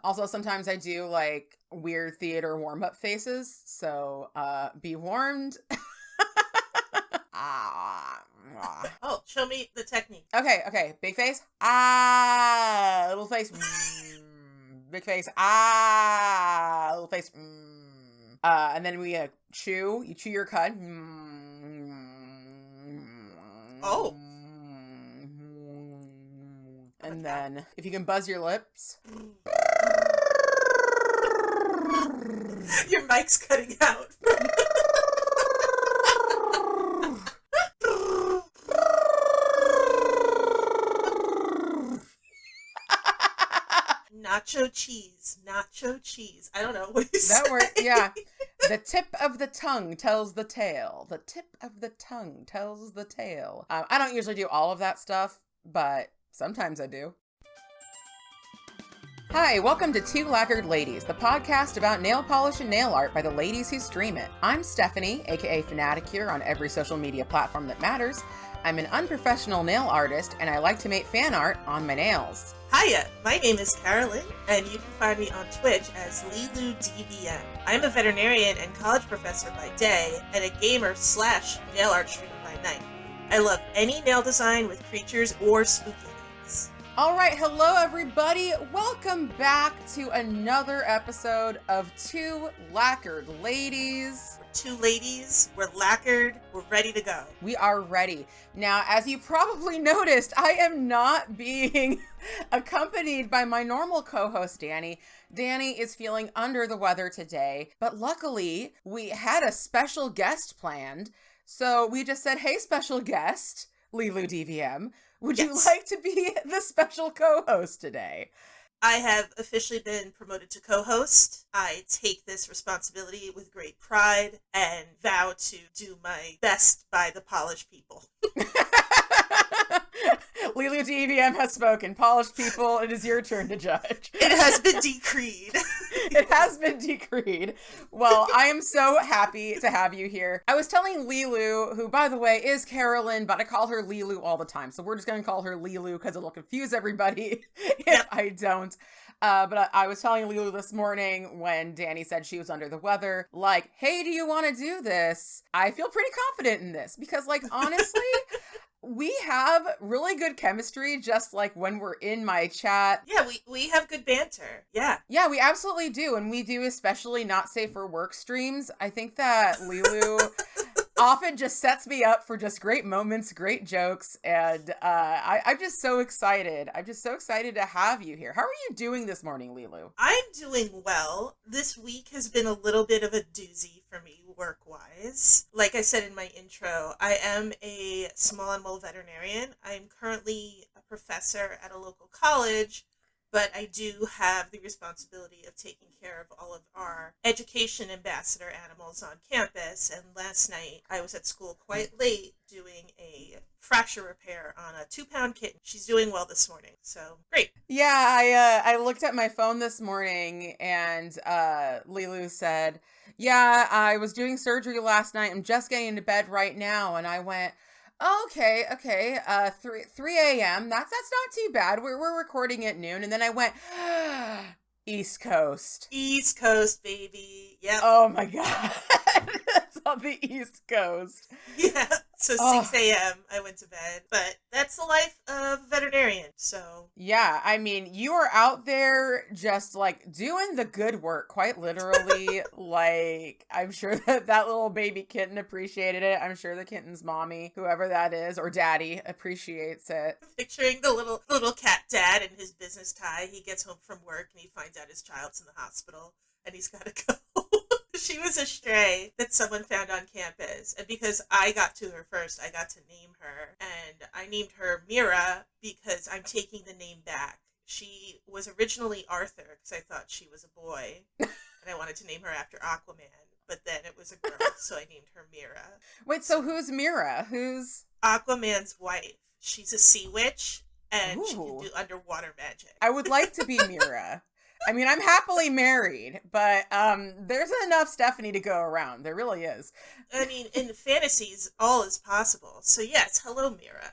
Also, sometimes I do like weird theater warm-up faces, so be warned. Oh, show me the technique. Okay. Big face. Little face. Big face. Little face. And then we chew. You chew your cud. Oh. And then if you can buzz your lips. Your mic's cutting out. Nacho cheese. I don't know what you say. That word, yeah. The tip of the tongue tells the tale. The tip of the tongue tells the tale. I don't usually do all of that stuff, but sometimes I do. Hi, welcome to Two Lacquered Ladies, the podcast about nail polish and nail art by the ladies who stream it. I'm Stephanie, aka Fanaticure on every social media platform that matters. I'm an unprofessional nail artist, and I like to make fan art on my nails. Hiya, my name is Carolyn, and you can find me on Twitch as LeelooDVM. I'm a veterinarian and college professor by day, and a gamer/nail art streamer by night. I love any nail design with creatures or spooky things. All right, hello everybody. Welcome back to another episode of Two Lacquered Ladies. We're two ladies, we're lacquered, we're ready to go. We are ready. Now, as you probably noticed, I am not being accompanied by my normal co-host, Danny. Danny is feeling under the weather today, but luckily we had a special guest planned. So we just said, hey, special guest, LeelooDVM, would you like to be the special co-host today? I have officially been promoted to co-host. I take this responsibility with great pride and vow to do my best by the polished people. LeelooDVM has spoken. Polished people, it is your turn to judge. It has been decreed. It has been decreed. Well, I am so happy to have you here. I was telling Leeloo, who, by the way, is Carolyn, but I call her Leeloo all the time. So we're just going to call her Leeloo because it'll confuse everybody if I don't. But I was telling Leeloo this morning when Danny said she was under the weather, like, hey, do you want to do this? I feel pretty confident in this because, like, honestly, we have really good chemistry just like when we're in my chat. Yeah, we have good banter. Yeah. Yeah, we absolutely do. And we do especially not safe for work streams. I think that Leeloo often just sets me up for just great moments, great jokes. And I'm just so excited. I'm just so excited to have you here. How are you doing this morning, Leeloo? I'm doing well. This week has been a little bit of a doozy for me work-wise. Like I said in my intro, I am a small animal veterinarian. I'm currently a professor at a local college, but I do have the responsibility of taking care of all of our education ambassador animals on campus. And last night I was at school quite late doing a fracture repair on a 2-pound kitten. She's doing well this morning, so great. Yeah, I looked at my phone this morning and Leeloo said, yeah, I was doing surgery last night. I'm just getting into bed right now. And I went, oh, okay. 3 a.m. That's not too bad. We're recording at noon. And then I went, East Coast. East Coast, baby. Yep. Oh my God. That's on the East Coast. Yeah. So 6 a.m. I went to bed. But that's the life of a veterinarian. So yeah, I mean, you are out there just like doing the good work, quite literally. Like, I'm sure that little baby kitten appreciated it. I'm sure the kitten's mommy, whoever that is, or daddy, appreciates it. Picturing the little cat dad in his business tie. He gets home from work and he finds out his child's in the hospital and he's got to go. She was a stray that someone found on campus. And because I got to her first, I got to name her. And I named her Mira because I'm taking the name back. She was originally Arthur because I thought she was a boy. And I wanted to name her after Aquaman. But then it was a girl, so I named her Mira. Wait, so who's Mira? Who's Aquaman's wife? She's a sea witch, and she can do underwater magic. I would like to be Mira. I mean, I'm happily married, but there's enough Stephanie to go around. There really is. I mean, in fantasies, all is possible. So yes, hello, Mira.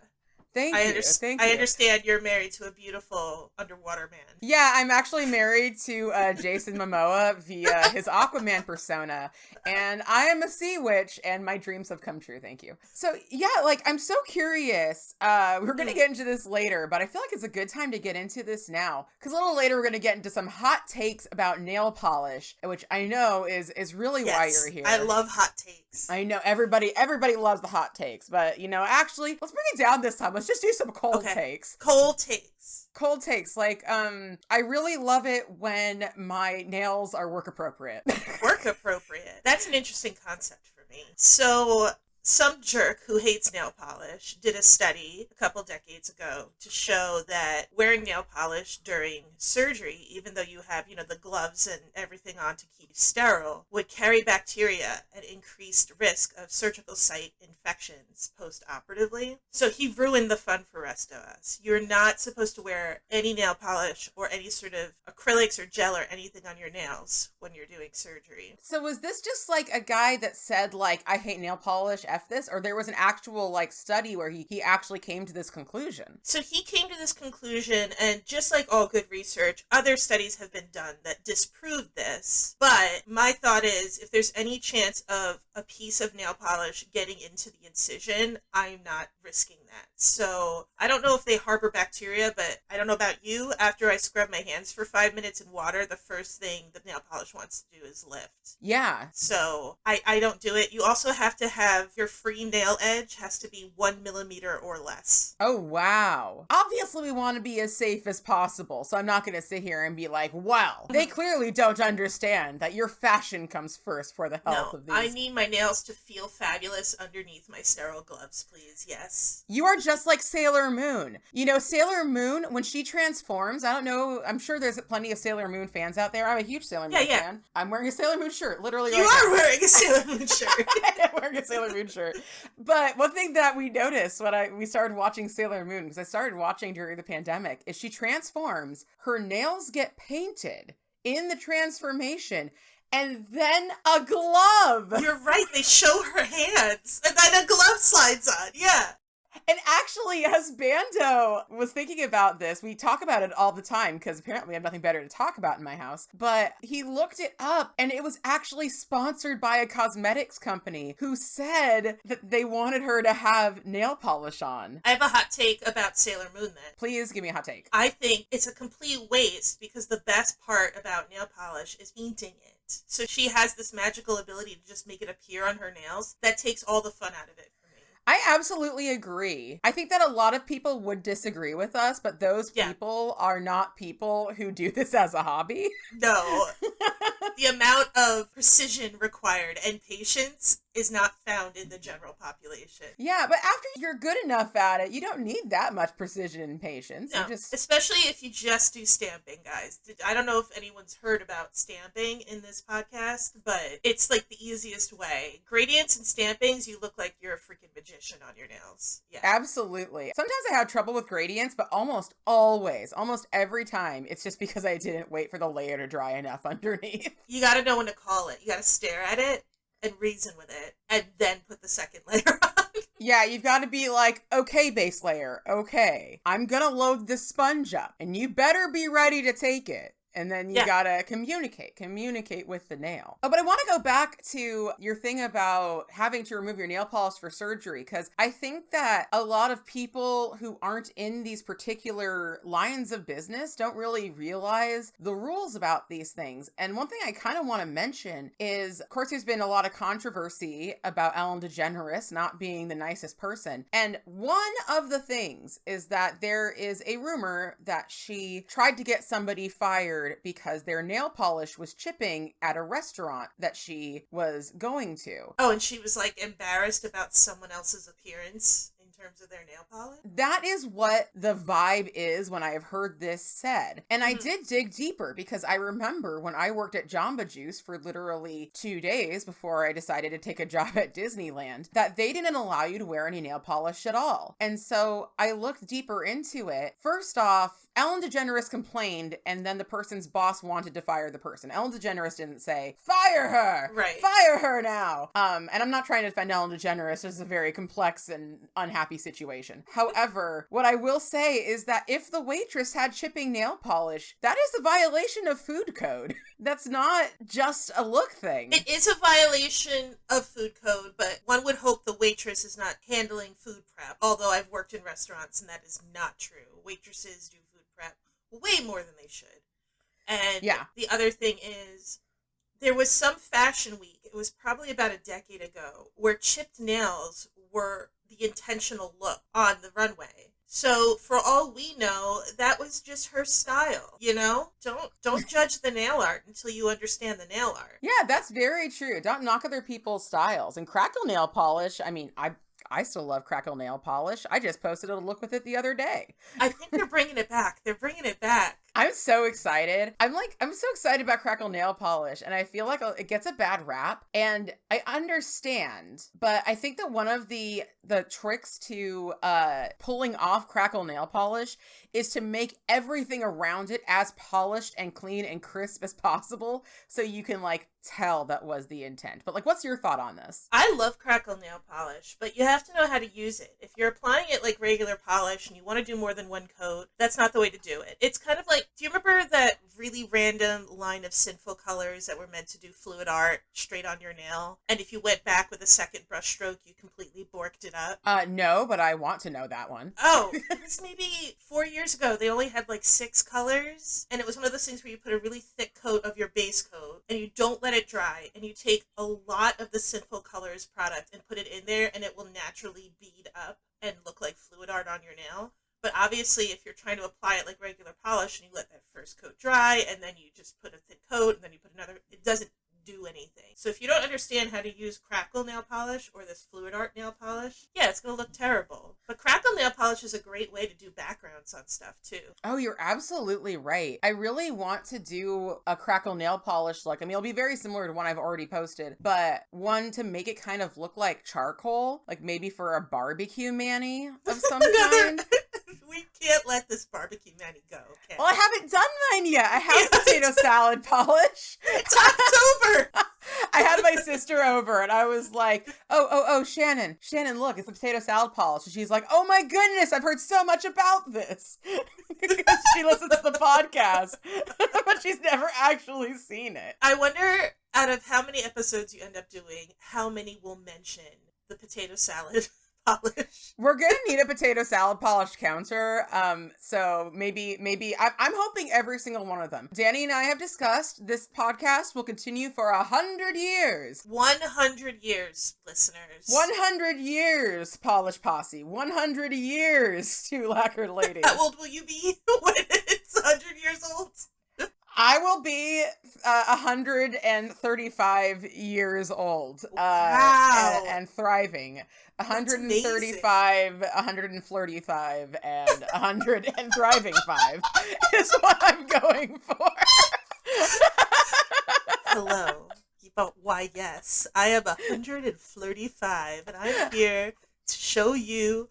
Thank you. Thank I you. understand you're married to a beautiful underwater man. Yeah, I'm actually married to Jason Momoa via his Aquaman persona, and I am a sea witch, and my dreams have come true. Thank you. So yeah, like I'm so curious. We're gonna get into this later, but I feel like it's a good time to get into this now, because a little later we're gonna get into some hot takes about nail polish, which I know is really why you're here. I love hot takes. I know everybody loves the hot takes, but actually, let's bring it down this time. Let's just do some cold takes. Cold takes. Cold takes. Like, I really love it when my nails are work appropriate. Work appropriate. That's an interesting concept for me. So, some jerk who hates nail polish did a study a couple decades ago to show that wearing nail polish during surgery, even though you have, the gloves and everything on to keep you sterile, would carry bacteria at increased risk of surgical site infections post-operatively. So he ruined the fun for the rest of us. You're not supposed to wear any nail polish or any sort of acrylics or gel or anything on your nails when you're doing surgery. So was this just like a guy that said, like, I hate nail polish, F this? Or there was an actual, like, study where he actually came to this conclusion? So he came to this conclusion, and just like all good research, other studies have been done that disprove this. But my thought is, if there's any chance of a piece of nail polish getting into the incision, I'm not risking that. So I don't know if they harbor bacteria, but I don't know about you. After I scrub my hands for 5 minutes in water, the first thing the nail polish wants to do is lift. Yeah. So I don't do it. You also have to have your free nail edge has to be 1 millimeter or less. Oh, wow. Obviously, we want to be as safe as possible, so I'm not going to sit here and be like, well, they clearly don't understand that your fashion comes first for the health of these. I need my nails to feel fabulous underneath my sterile gloves, please. Yes. You are just like Sailor Moon. Sailor Moon, when she transforms, I don't know, I'm sure there's plenty of Sailor Moon fans out there. I'm a huge Sailor Moon fan. I'm wearing a Sailor Moon shirt, literally You are wearing a Sailor Moon shirt. I'm wearing a Sailor Moon shirt. But one thing that we noticed when we started watching Sailor Moon, because I started watching during the pandemic, is she transforms, her nails get painted in the transformation, and then a glove. You're right, they show her hands, and then a glove slides on, yeah. And actually, Husbando was thinking about this. We talk about it all the time because apparently we have nothing better to talk about in my house. But he looked it up and it was actually sponsored by a cosmetics company who said that they wanted her to have nail polish on. I have a hot take about Sailor Moon then. Please give me a hot take. I think it's a complete waste because the best part about nail polish is painting it. So she has this magical ability to just make it appear on her nails. That takes all the fun out of it. I absolutely agree. I think that a lot of people would disagree with us, but those people are not people who do this as a hobby. No. The amount of precision required and patience is not found in the general population. Yeah, but after you're good enough at it, you don't need that much precision and patience. No, especially if you just do stamping, guys. I don't know if anyone's heard about stamping in this podcast, but it's like the easiest way. Gradients and stampings, you look like you're a freaking magician on your nails. Yeah. Absolutely. Sometimes I have trouble with gradients, but almost always, almost every time, it's just because I didn't wait for the layer to dry enough underneath. You gotta know when to call it. You gotta stare at it and reason with it, and then put the second layer on. Yeah, you've got to be like, okay, base layer, okay, I'm gonna load this sponge up, and you better be ready to take it. And then you gotta communicate with the nail. Oh, but I want to go back to your thing about having to remove your nail polish for surgery, because I think that a lot of people who aren't in these particular lines of business don't really realize the rules about these things. And one thing I kind of want to mention is, of course, there's been a lot of controversy about Ellen DeGeneres not being the nicest person. And one of the things is that there is a rumor that she tried to get somebody fired because their nail polish was chipping at a restaurant that she was going to. Oh, and she was like embarrassed about someone else's appearance in terms of their nail polish? That is what the vibe is when I have heard this said. And I did dig deeper because I remember when I worked at Jamba Juice for literally 2 days before I decided to take a job at Disneyland, that they didn't allow you to wear any nail polish at all. And so I looked deeper into it. First off, Ellen DeGeneres complained, and then the person's boss wanted to fire the person. Ellen DeGeneres didn't say, fire her! Right. Fire her now! And I'm not trying to defend Ellen DeGeneres. She's a very complex and unhappy happy situation. However, what I will say is that if the waitress had chipping nail polish, that is a violation of food code. That's not just a look thing. It is a violation of food code, but one would hope the waitress is not handling food prep. Although I've worked in restaurants and that is not true. Waitresses do food prep way more than they should. And the other thing is, there was some fashion week, it was probably about a decade ago, where chipped nails were the intentional look on the runway. So for all we know, that was just her style, you know? Don't judge the nail art until you understand the nail art. Yeah, that's very true. Don't knock other people's styles. And crackle nail polish, I mean, I still love crackle nail polish. I just posted a look with it the other day. I think they're bringing it back. They're bringing it back. I'm so excited. I'm so excited about crackle nail polish, and I feel like it gets a bad rap, and I understand, but I think that one of the tricks to pulling off crackle nail polish is to make everything around it as polished and clean and crisp as possible, so you can like tell that was the intent. But like, what's your thought on this? I love crackle nail polish, but you have to know how to use it. If you're applying it like regular polish and you want to do more than one coat, that's not the way to do it. It's kind of like, do you remember that really random line of Sinful colors that were meant to do fluid art straight on your nail? And if you went back with a second brush stroke, you completely borked it up? No, but I want to know that one. Oh, it was maybe 4 years ago. They only had like 6 colors. And it was one of those things where you put a really thick coat of your base coat and you don't let it dry. And you take a lot of the Sinful colors product and put it in there and it will naturally bead up and look like fluid art on your nail. But obviously, if you're trying to apply it like regular polish and you let that first coat dry and then you just put a thin coat and then you put another, it doesn't do anything. So if you don't understand how to use crackle nail polish or this fluid art nail polish, yeah, it's going to look terrible. But crackle nail polish is a great way to do backgrounds on stuff too. Oh, you're absolutely right. I really want to do a crackle nail polish look. I mean, it'll be very similar to one I've already posted, but one to make it kind of look like charcoal, like maybe for a barbecue mani of some kind. We can't let this barbecue mani go, okay? Well, I haven't done mine yet. I have potato salad polish. It's October! I had my sister over and I was like, oh, Shannon, look, it's a potato salad polish. And she's like, oh my goodness, I've heard so much about this. Because she listens to the podcast, but she's never actually seen it. I wonder, out of how many episodes you end up doing, how many will mention the potato salad polish? We're gonna need a potato salad polish counter. So maybe I'm hoping every single one of them. Danny and I have discussed this podcast will continue for 100 years. 100 years, listeners. 100 years, Polish Posse. 100 years to Lacquered Ladies. How old will you be when it's 100 years old? I will be 135 years old. Wow. And thriving. 135, 145, and 100 and thriving 5 is what I'm going for. Hello. But why, yes, I am 135, and I'm here to show you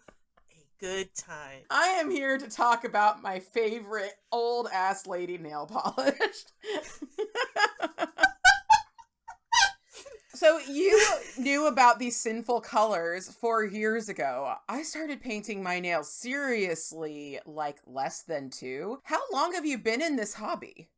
a good time. I am here to talk about my favorite old-ass lady nail polish. So you knew about these Sinful colors 4 years ago. I started painting my nails seriously like less than 2. How long have you been in this hobby?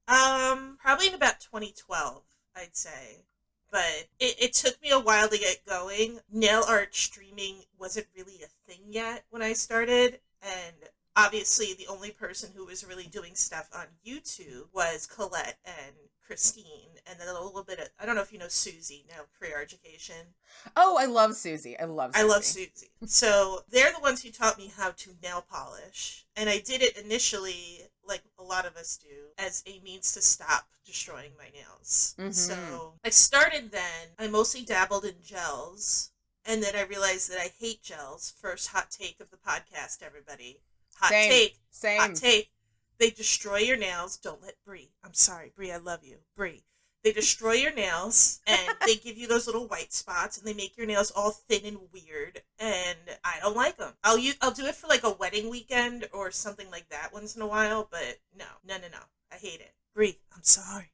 Probably in about 2012, I'd say. But it took me a while to get going. Nail art streaming wasn't really a thing yet when I started, and obviously the only person who was really doing stuff on YouTube was Colette and Christine, and then a little bit of, I don't know if you know Susie, now Career Education. Oh, I love Susie. I love Susie. So they're the ones who taught me how to nail polish. And I did it initially, like a lot of us do, as a means to stop destroying my nails. Mm-hmm. So I started then. I mostly dabbled in gels. And then I realized that I hate gels. First hot take of the podcast, everybody. Hot take. They destroy your nails. Don't let Brie. I'm sorry, Brie, I love you. Brie. They destroy your nails, and they give you those little white spots, and they make your nails all thin and weird, and I don't like them. I'll do it for like a wedding weekend or something like that once in a while, but no. I hate it. Brie, I'm sorry.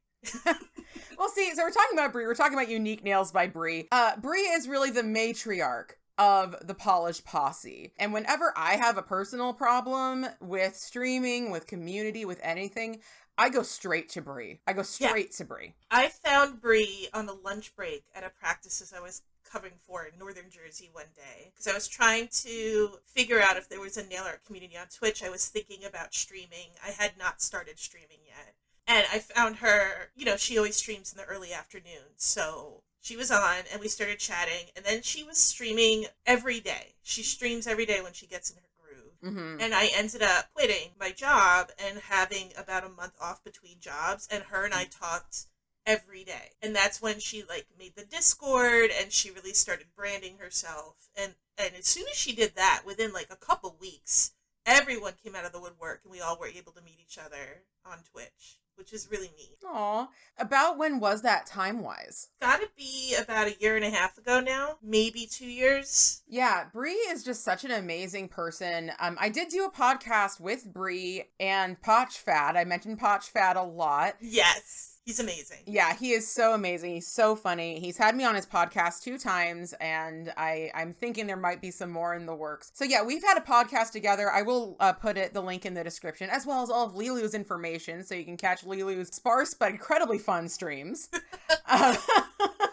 Well, see, so we're talking about Brie. We're talking about Unique Nails by Brie. Brie is really the matriarch of the Polished Posse. And whenever I have a personal problem with streaming, with community, with anything, I go straight to Bree. To Bree. I found Bree on a lunch break at a practices I was covering for in Northern Jersey one day because I was trying to figure out if there was a nail art community on Twitch. I was thinking about streaming. I had not started streaming yet. And I found her, she always streams in the early afternoon. So she was on and we started chatting. And then she was streaming every day. She streams every day when she gets in her groove. Mm-hmm. And I ended up quitting my job and having about a month off between jobs. And her and I talked every day. And that's when she made the Discord and she really started branding herself. And as soon as she did that, within a couple weeks, everyone came out of the woodwork and we all were able to meet each other on Twitch, which is really neat. Aw. About when was that time-wise? Gotta be about a year and a half ago now. Maybe 2 years. Yeah, Bree is just such an amazing person. I did do a podcast with Bree and Potchfat. I mentioned Potchfat a lot. Yes. He's amazing. Yeah, he is so amazing. He's so funny. He's had me on his podcast 2 times, and I'm thinking there might be some more in the works. So yeah, we've had a podcast together. I will put the link in the description, as well as all of Leeloo's information, so you can catch Leeloo's sparse but incredibly fun streams.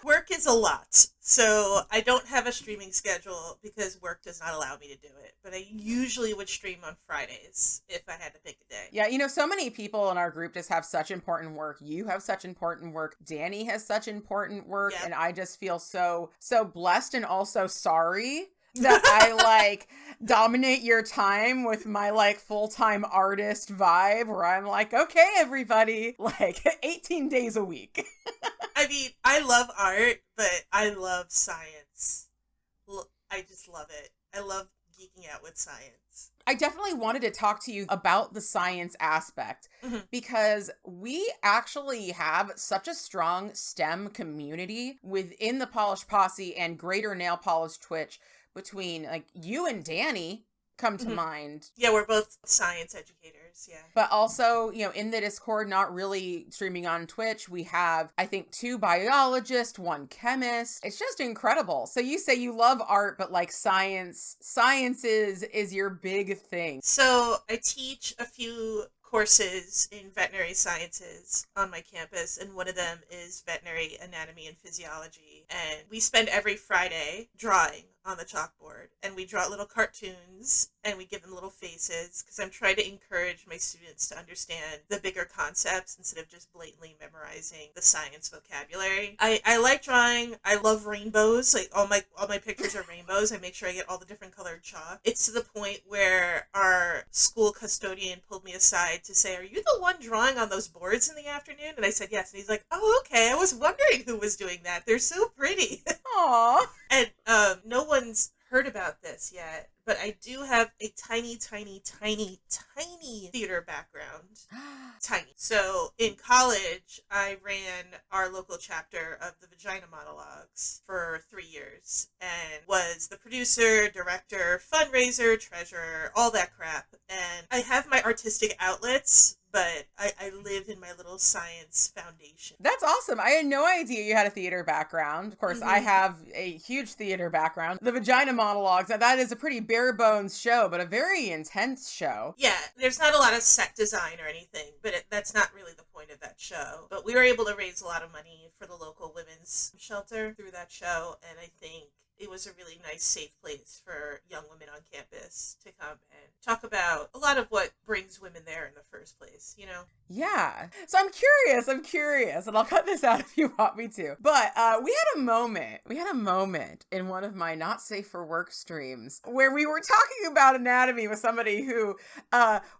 Work is a lot, so I don't have a streaming schedule because work does not allow me to do it. But I usually would stream on Fridays if I had to pick a day. Yeah, so many people in our group just have such important work. You have such important work. Danny has such important work. Yep. And I just feel so blessed and also sorry that I dominate your time with my full-time artist vibe where I'm okay, everybody, 18 days a week. I mean, I love art, but I love science. I just love it. I love geeking out with science. I definitely wanted to talk to you about the science aspect because we actually have such a strong STEM community within the Polished Posse and Greater Nail Polish Twitch between you and Danny come to mind. Yeah, we're both science educators, yeah. But also, in the Discord, not really streaming on Twitch, we have, I think, 2 biologists, 1 chemist. It's just incredible. So you say you love art, but science is your big thing. So I teach a few courses in veterinary sciences on my campus, and one of them is veterinary anatomy and physiology. And we spend every Friday drawing on the chalkboard, and we draw little cartoons and we give them little faces because I'm trying to encourage my students to understand the bigger concepts instead of just blatantly memorizing the science vocabulary. I like drawing. I love rainbows. All my pictures are rainbows. I make sure I get all the different colored chalk. It's to the point where our school custodian pulled me aside to say, "Are you the one drawing on those boards in the afternoon?" And I said yes. And he's like, "Oh, okay. I was wondering who was doing that. They're so pretty." Aww. And no one's heard about this yet, but I do have a tiny, tiny, tiny, tiny theater background. Tiny. So in college, I ran our local chapter of the Vagina Monologues for 3 years and was the producer, director, fundraiser, treasurer, all that crap. And I have my artistic outlets, but I live in my little science foundation. That's awesome. I had no idea you had a theater background. Of course, I have a huge theater background. The Vagina Monologues, that is a pretty bare bones show, but a very intense show. Yeah, there's not a lot of set design or anything, but that's not really the point of that show. But we were able to raise a lot of money for the local women's shelter through that show, and I think it was a really nice, safe place for young women on campus to come and talk about a lot of what brings women there in the first place, Yeah. So I'm curious, and I'll cut this out if you want me to. But we had a moment in one of my not safe for work streams where we were talking about anatomy with somebody who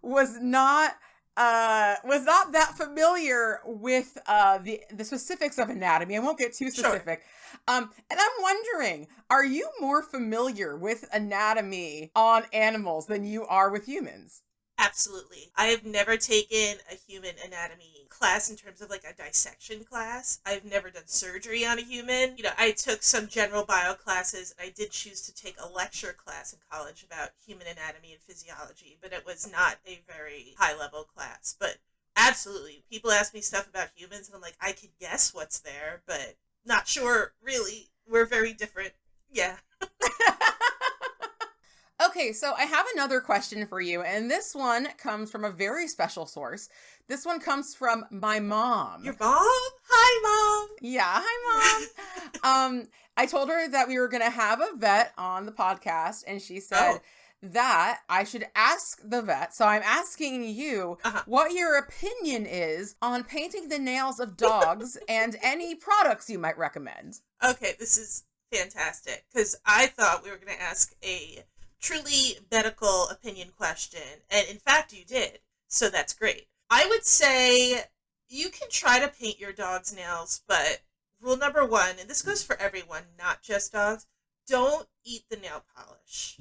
was not that familiar with the specifics of anatomy. I won't get too specific. Sure. And I'm wondering, are you more familiar with anatomy on animals than you are with humans? Absolutely. I have never taken a human anatomy class in terms of a dissection class. I've never done surgery on a human. I took some general bio classes, and I did choose to take a lecture class in college about human anatomy and physiology, but it was not a very high-level class. But absolutely, people ask me stuff about humans, and I'm like, I could guess what's there, but not sure, really. We're very different Yeah. Okay, so I have another question for you, and this one comes from a very special source. This one comes from my mom. Your mom? Hi, Mom. Yeah, hi, Mom. I told her that we were going to have a vet on the podcast, and she said that I should ask the vet. So I'm asking you what your opinion is on painting the nails of dogs and any products you might recommend. Okay, this is fantastic, because I thought we were going to ask a truly medical opinion question, and in fact you did, so that's great. I would say you can try to paint your dog's nails, but rule number one, and this goes for everyone, not just dogs, don't eat the nail polish.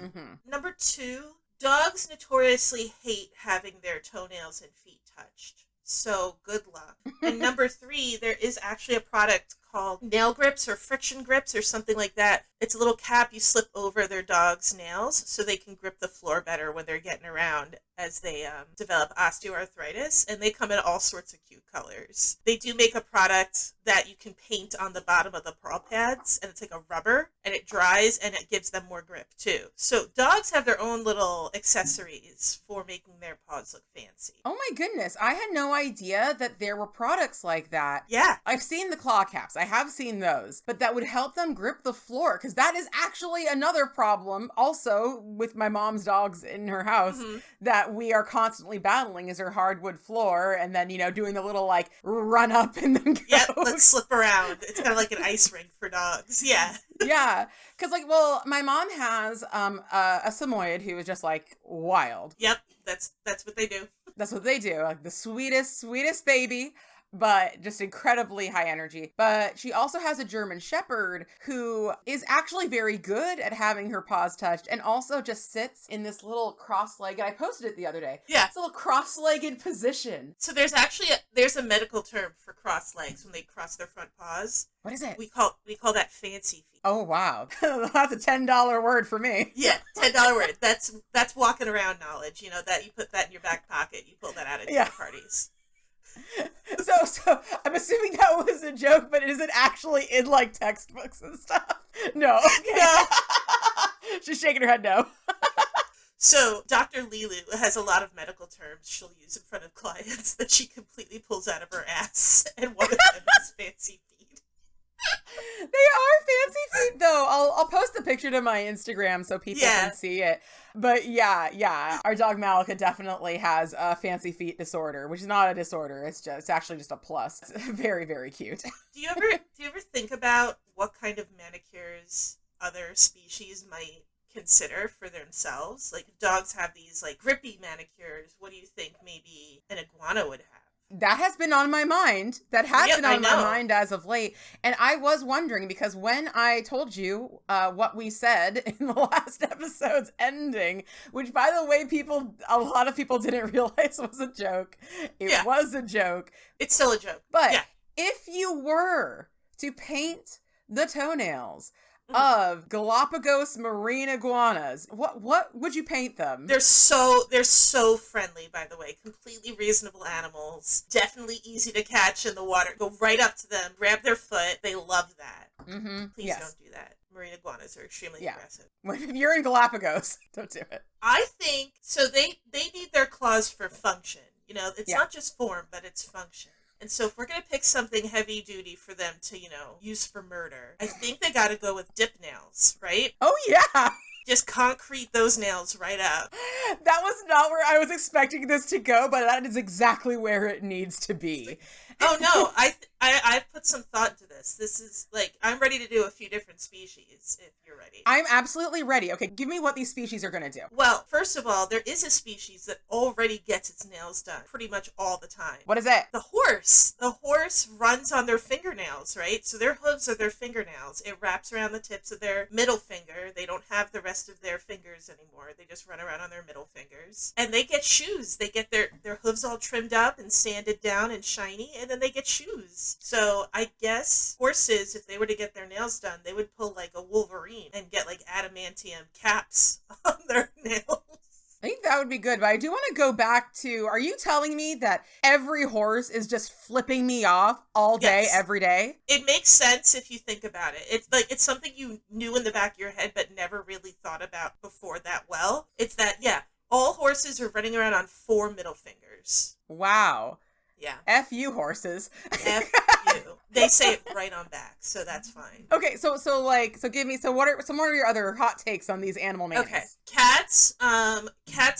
Number two, dogs notoriously hate having their toenails and feet touched, so good luck. And number three, there is actually a product called nail grips or friction grips or something like that. It's a little cap you slip over their dog's nails so they can grip the floor better when they're getting around as they develop osteoarthritis, and they come in all sorts of cute colors. They do make a product that you can paint on the bottom of the paw pads, and it's like a rubber, and it dries and it gives them more grip too. So dogs have their own little accessories for making their paws look fancy. Oh my goodness, I had no idea that there were products like that. Yeah. I've seen the claw caps, I have seen those, but that would help them grip the floor, because that is actually another problem also with my mom's dogs in her house that we are constantly battling is her hardwood floor, and then, you know, doing the little like run up and then go. Yeah, let's slip around. It's kind of like an ice rink for dogs. Yeah. Yeah, because like, well, my mom has a Samoyed who is just like wild. Yep, that's what they do. That's what they do. Like the sweetest baby, but just incredibly high energy. But she also has a German Shepherd who is actually very good at having her paws touched, and also just sits in this little cross-legged, I posted it the other day. Yeah. This little cross-legged position. So there's a medical term for cross legs when they cross their front paws. What is it? We call that fancy feet. Oh, wow. That's a $10 word for me. Yeah, $10 word. That's walking around knowledge, you know, that you put that in your back pocket. You pull that out at dinner parties. So I'm assuming that was a joke, but is it actually in like textbooks and stuff? No. Okay. No. She's shaking her head no. So Dr. Leeloo has a lot of medical terms she'll use in front of clients that she completely pulls out of her ass, and one of them is fancy feet. They are fancy feet though. I'll post the picture to my Instagram so people can see it. But yeah, our dog Malika definitely has a fancy feet disorder, which is not a disorder. It's actually just a plus. It's very, very cute. Do you ever think about what kind of manicures other species might consider for themselves? Like, dogs have these like grippy manicures. What do you think maybe an iguana would have? That has been on my mind. That has been on my mind as of late. And I was wondering, because when I told you what we said in the last episode's ending, which, by the way, a lot of people didn't realize was a joke. It was a joke. It's still a joke. But if you were to paint the toenails of Galapagos marine iguanas, what would you paint them? They're so friendly, by the way. Completely reasonable animals. Definitely easy to catch in the water. Go right up to them, grab their foot. They love that. Please don't do that. Marine iguanas are extremely aggressive. If you're in Galapagos, don't do it. I think so. They need their claws for function. You know, it's not just form, but it's function. And so if we're going to pick something heavy duty for them to, you know, use for murder, I think they got to go with dip nails, right? Oh, yeah. Just concrete those nails right up. That was not where I was expecting this to go, but that is exactly where it needs to be. Oh, no. I've put some thought into this. This is, like, I'm ready to do a few different species, if you're ready. I'm absolutely ready. Okay, give me what these species are going to do. Well, first of all, there is a species that already gets its nails done pretty much all the time. What is it? The horse. The horse runs on their fingernails, right? So their hooves are their fingernails. It wraps around the tips of their middle finger. They don't have the rest of their fingers anymore. They just run around on their middle fingers. And they get shoes. They get their hooves all trimmed up and sanded down and shiny, and then they get shoes. So I guess horses, if they were to get their nails done, they would pull like a Wolverine and get like adamantium caps on their nails. I think that would be good, but I do want to go back to, are you telling me that every horse is just flipping me off all day, Yes. every day? It makes sense if you think about it. It's like, it's something you knew in the back of your head but never really thought about before that well. It's that, yeah, all horses are running around on 4 middle fingers. Wow. Yeah. F you, horses. F you. They say it right on back, so that's fine. Okay, so give me, what are some more of your other hot takes on these animal names? Okay. Cats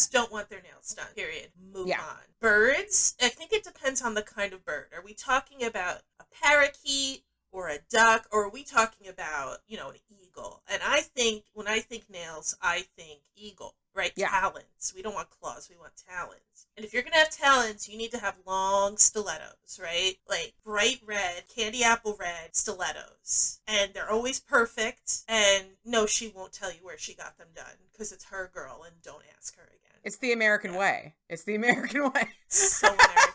don't want their nails done, period. Move on. Birds, I think it depends on the kind of bird. Are we talking about a parakeet or a duck, or are we talking about, an eagle? And I think, when I think nails, I think eagle, right? Yeah. Talons. We don't want claws, we want talons. And if you're going to have talons, you need to have long stilettos, right? Like bright red, candy apple red stilettos. And they're always perfect. And no, she won't tell you where she got them done because it's her girl and don't ask her again. It's the American way. It's the American way. So American.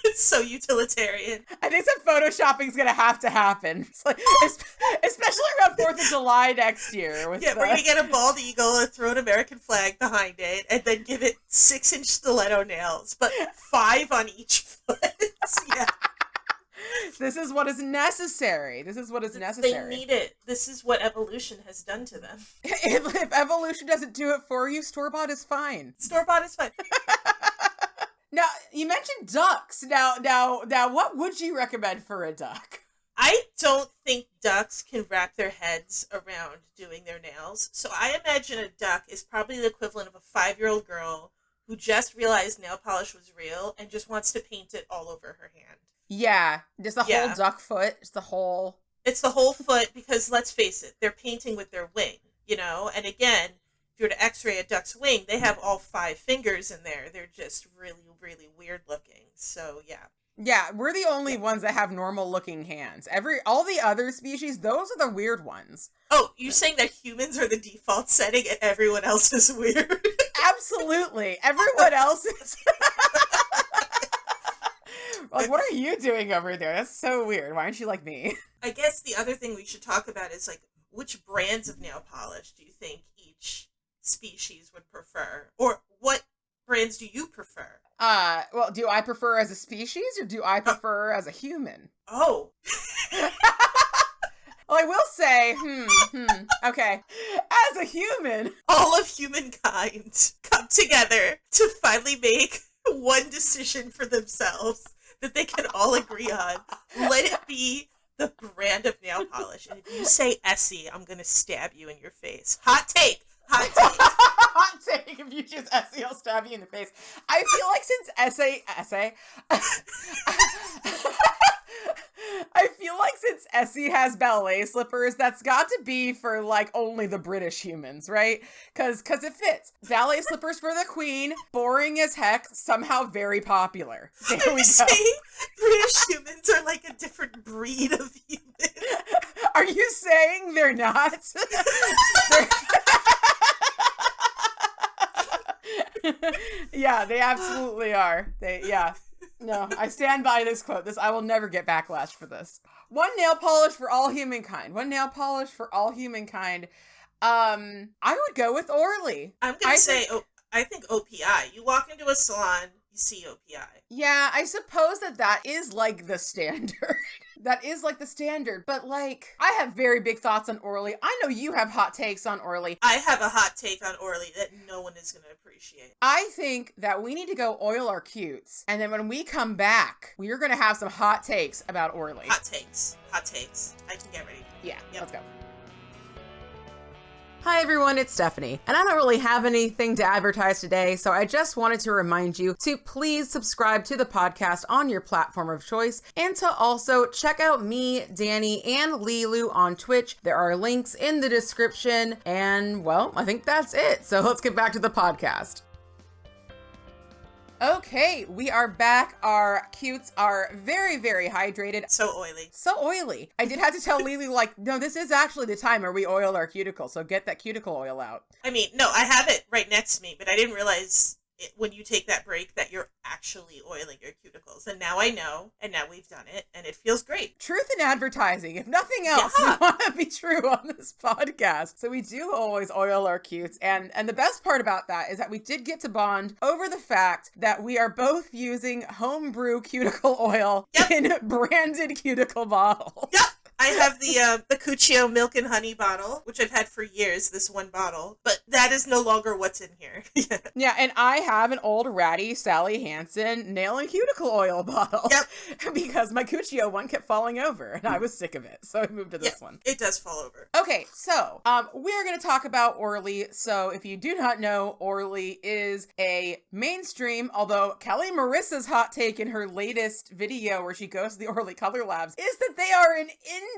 It's so utilitarian. I think some photoshopping's gonna have to happen. It's like, especially around 4th of July next year. We're gonna get a bald eagle and throw an American flag behind it, and then give it 6-inch stiletto nails, but 5 on each foot. Yeah. This is what is necessary. They need it. This is what evolution has done to them. If evolution doesn't do it for you, store-bought is fine. Store-bought is fine. Now, you mentioned ducks. Now, what would you recommend for a duck? I don't think ducks can wrap their heads around doing their nails. So I imagine a duck is probably the equivalent of a 5-year-old girl who just realized nail polish was real and just wants to paint it all over her hand. Yeah, just the whole duck foot. It's the whole foot, because let's face it, they're painting with their wing, And again, if you were to x-ray a duck's wing, they have all 5 fingers in there. They're just really, really weird looking. So, yeah. Yeah, we're the only ones that have normal looking hands. All the other species, those are the weird ones. Oh, you're saying that humans are the default setting and everyone else is weird? Absolutely. Everyone else is... Like, what are you doing over there? That's so weird. Why aren't you like me? I guess the other thing we should talk about is, like, which brands of nail polish do you think each species would prefer? Or what brands do you prefer? Well, do I prefer as a species or do I prefer as a human? Oh. Well, I will say, okay. As a human. All of humankind come together to finally make one decision for themselves that they can all agree on. Let it be the brand of nail polish. And if you say Essie, I'm going to stab you in your face. Hot take. Hot take. If you choose Essie, I'll stab you in the face. I feel like since I feel like since Essie has ballet slippers, that's got to be for, like, only the British humans, right? Because it fits. Ballet slippers for the Queen, boring as heck, somehow very popular. There we go. Saying British humans are like a different breed of human? Are you saying they're not? Yeah, they absolutely are. No, I stand by this quote. I will never get backlash for this. One nail polish for all humankind. I would go with Orly. I'm going to say, I think OPI. You walk into a salon, you see OPI. Yeah, I suppose that is like the standard. But, like, I have very big thoughts on Orly. I know you have hot takes on Orly. I have a hot take on Orly that no one is going to appreciate. I think that we need to go oil our cutes. And then when we come back, we are going to have some hot takes about Orly. Hot takes. I can get ready. Yeah, Let's go. Hi everyone, it's Stephanie, and I don't really have anything to advertise today, so I just wanted to remind you to please subscribe to the podcast on your platform of choice, and to also check out me, Danny, and Leeloo on Twitch. There are links in the description, and, well, I think that's it, so let's get back to the podcast. Okay, we are back. Our cutes are very, very hydrated. So oily. I did have to tell Leeloo, like, no, this is actually the time where we oil our cuticle, so get that cuticle oil out. I mean, no, I have it right next to me, but I didn't realize when you take that break that you're actually oiling your cuticles. And now I know, and now we've done it, and it feels great. Truth in advertising, if nothing else, we want to be true on this podcast. So we do always oil our cutes, and the best part about that is that we did get to bond over the fact that we are both using homebrew cuticle oil in branded cuticle bottles. Yep. I have the Cuccio milk and honey bottle, which I've had for years, this one bottle, but that is no longer what's in here. Yeah, and I have an old ratty Sally Hansen nail and cuticle oil bottle. Yep. Because my Cuccio one kept falling over, and I was sick of it, so I moved to this one. It does fall over. Okay, so we're going to talk about Orly. So if you do not know, Orly is a mainstream, although Kelly Marissa's hot take in her latest video where she goes to the Orly Color Labs is that they are an indie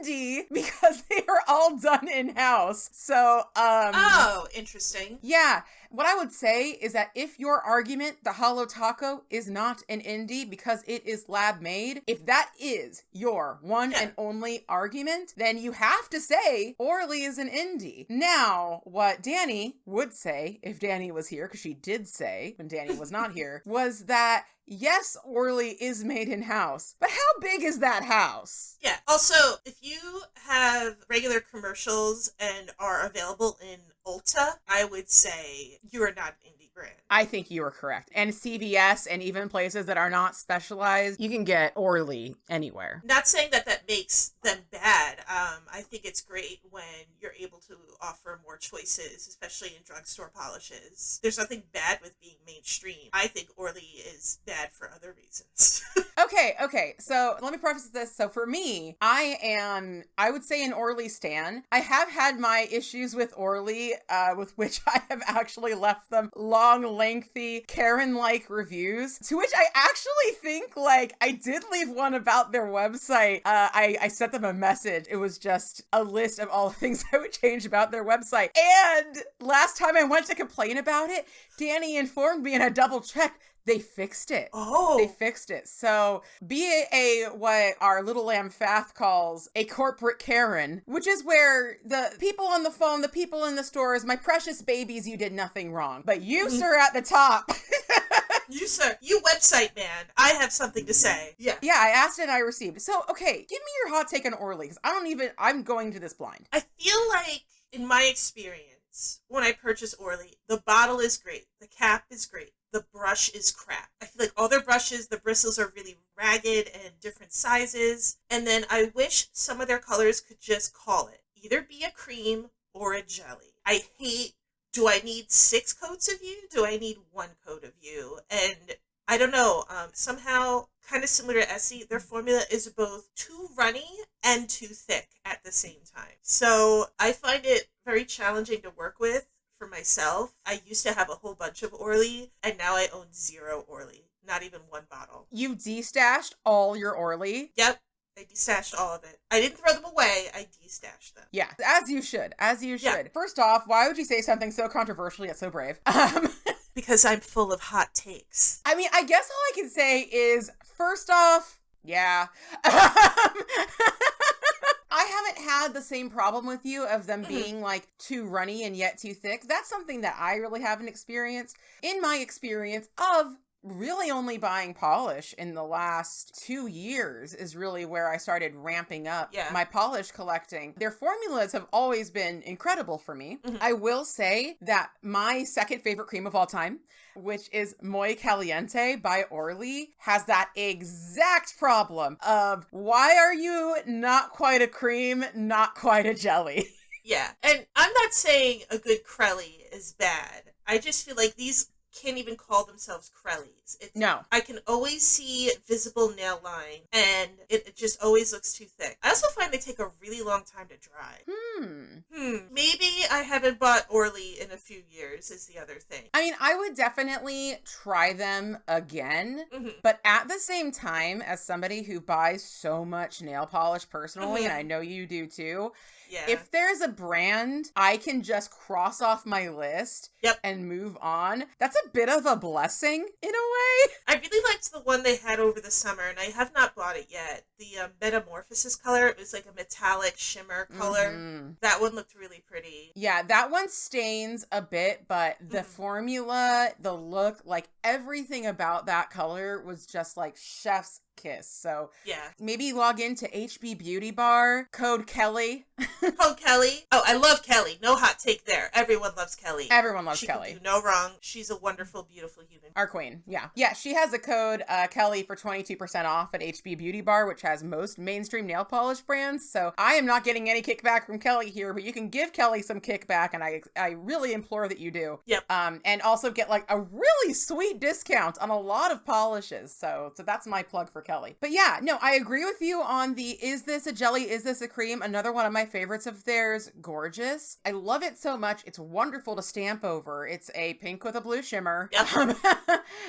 because they are all done in-house. So, oh, interesting. Yeah. What I would say is that if your argument, the Holo Taco, is not an indie because it is lab made, if that is your one and only argument, then you have to say Orly is an indie. Now, what Danny would say, if Danny was here, because she did say when Danny was not here, was that yes, Orly is made in-house, but how big is that house? Yeah. Also, if you have regular commercials and are available in Ulta, I would say you are not an indie brand. I think you are correct. And CVS and even places that are not specialized, you can get Orly anywhere. Not saying that that makes them bad. I think it's great when you're able to offer more choices, especially in drugstore polishes. There's nothing bad with being mainstream. I think Orly is bad for other reasons. Okay. So let me preface this. So for me, I would say an Orly stan. I have had my issues with Orly, with which I have actually left them long, lengthy, Karen-like reviews, to which I actually think, like, I did leave one about their website. I sent them a message. It was just a list of all the things I would change about their website. And last time I went to complain about it, Danny informed me and I double checked. They fixed it. Oh. They fixed it. So be what our little lamb Fath calls a corporate Karen, which is where the people on the phone, the people in the stores, my precious babies, you did nothing wrong. But you, sir, at the top. You, sir, you website man, I have something to say. Yeah. Yeah, I asked and I received. So, okay, give me your hot take on Orly, because I'm going to this blind. I feel like, in my experience, when I purchase Orly, the bottle is great, the cap is great, the brush is crap. I feel like all their brushes, the bristles are really ragged and different sizes, and then I wish some of their colors could just call it. Either be a cream or a jelly. I hate, do I need 6 coats of you? Do I need 1 coat of you? And I don't know, somehow, kind of similar to Essie, their formula is both too runny and too thick at the same time. So I find it very challenging to work with for myself. I used to have a whole bunch of Orly, and now I own 0 Orly. Not even 1 bottle. You destashed all your Orly? Yep. I destashed all of it. I didn't throw them away. I destashed them. Yeah, as you should. As you should. Yeah. First off, why would you say something so controversial yet so brave? Because I'm full of hot takes. I mean, I guess all I can say is, first off, yeah. I haven't had the same problem with you of them being like too runny and yet too thick. That's something that I really haven't experienced. In my experience of really only buying polish in the last 2 years is really where I started ramping up my polish collecting. Their formulas have always been incredible for me. I will say that my second favorite cream of all time, which is Muy Caliente by Orly, has that exact problem of why are you not quite a cream, not quite a jelly? Yeah, and I'm not saying a good Crelly is bad. I just feel like these can't even call themselves Crellies. No. I can always see visible nail line, and it just always looks too thick. I also find they take a really long time to dry. Maybe I haven't bought Orly in a few years is the other thing. I mean, I would definitely try them again, but at the same time, as somebody who buys so much nail polish personally, and I know you do too, if there's a brand I can just cross off my list and move on, that's a bit of a blessing in a way. I really liked the one they had over the summer, and I have not bought it yet. The Metamorphosis color. It was like a metallic shimmer color. Mm-hmm. That one looked really pretty. Yeah, that one stains a bit, but the formula, the look, like everything about that color was just like chef's kiss. So yeah, maybe log into HB Beauty Bar, code Kelly. Code Kelly. Oh, I love Kelly. No hot take there. Everyone loves Kelly. Everyone loves she Kelly. Can do no wrong. She's a wonderful, beautiful human. Our queen. Yeah. Yeah, she has a code Kelly for 22% off at HB Beauty Bar, which has most mainstream nail polish brands. So I am not getting any kickback from Kelly here, but you can give Kelly some kickback, and I really implore that you do. Yep. And also get like a really sweet discount on a lot of polishes. So that's my plug for Kelly. But yeah, no, I agree with you on the is this a jelly, is this a cream? Another one of my favorites of theirs, gorgeous. I love it so much. It's wonderful to stamp over. It's a pink with a blue shimmer. Yep.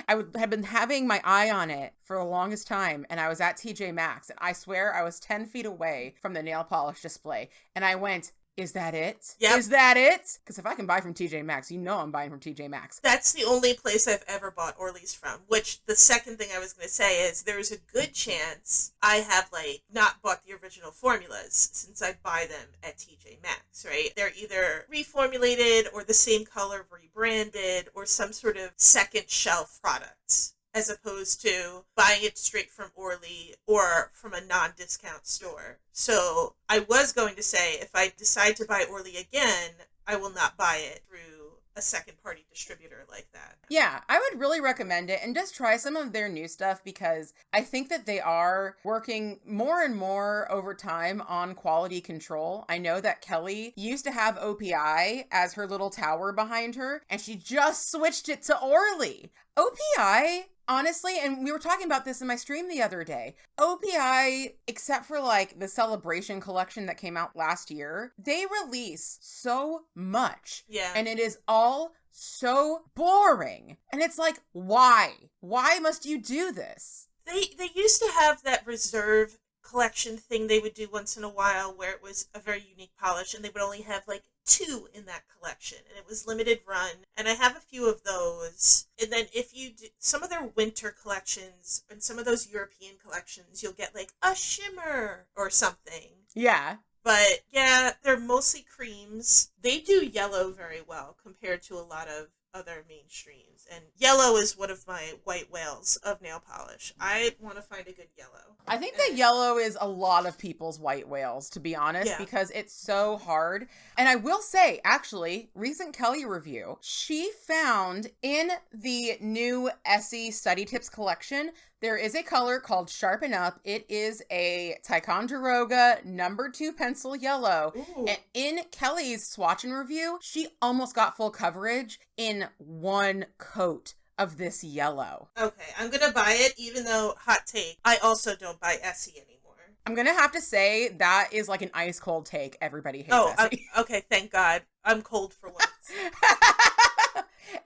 I have been having my eye on it for the longest time, and I was at TJ Maxx, and I swear I was 10 feet away from the nail polish display, and I went, is that it? Yep. Is that it? Because if I can buy from TJ Maxx, you know I'm buying from TJ Maxx. That's the only place I've ever bought Orly's from, which the second thing I was going to say is there's a good chance I have, like, not bought the original formulas since I buy them at TJ Maxx, right? They're either reformulated or the same color rebranded or some sort of second shelf product, as opposed to buying it straight from Orly or from a non-discount store. So I was going to say, if I decide to buy Orly again, I will not buy it through a second-party distributor like that. Yeah, I would really recommend it, and just try some of their new stuff, because I think that they are working more and more over time on quality control. I know that Kelly used to have OPI as her little tower behind her, and she just switched it to Orly. OPI, honestly, and we were talking about this in my stream the other day, OPI, except for like the Celebration collection that came out last year, they release so much. Yeah. And it is all so boring. And it's like, why? Why must you do this? They used to have that reserve collection thing they would do once in a while where it was a very unique polish, and they would only have like 2 in that collection, and it was limited run, and I have a few of those. And then if you do some of their winter collections and some of those European collections, you'll get like a shimmer or something. Yeah. But yeah, they're mostly creams. They do yellow very well compared to a lot of other mainstreams, and yellow is one of my white whales of nail polish. I want to find a good yellow. I think that yellow is a lot of people's white whales, to be honest, because it's so hard. And I will say, actually, recent Kelly review, she found in the new Essie Study Tips collection, there is a color called Sharpen Up. It is a Ticonderoga number 2 pencil yellow. Ooh. And in Kelly's swatch and review, she almost got full coverage in one coat of this yellow. Okay, I'm gonna buy it, even though, hot take, I also don't buy Essie anymore. I'm gonna have to say that is like an ice cold take. Everybody hates Essie. Okay, thank God. I'm cold for once.